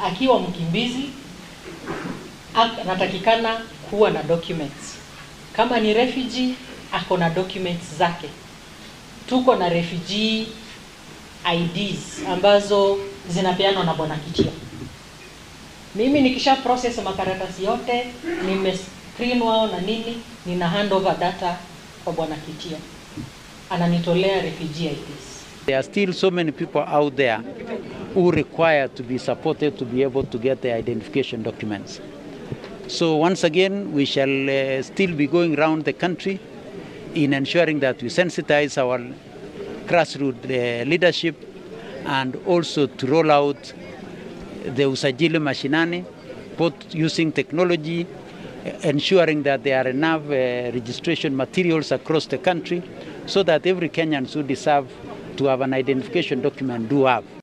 akiwa mkimbizi anatakikana kuwa na documents. Kama ni refugee ako na documents zake. Tuko na refugee IDs ambazo zinapeanwa na Bwana Kitia. Mimi nikisha process makaratasi yote, nimescreen wao na nini, nina hand over data kwa Bwana Kitia. Ananitolea refugee IDs. There are still so many people out there who require to be supported to be able to get their identification documents. So once again, we shall still be going around the country in ensuring that we sensitize our grassroots leadership and also to roll out the usajili mashinani, both using technology, ensuring that there are enough registration materials across the country so that every Kenyan who deserve to have an identification document do have.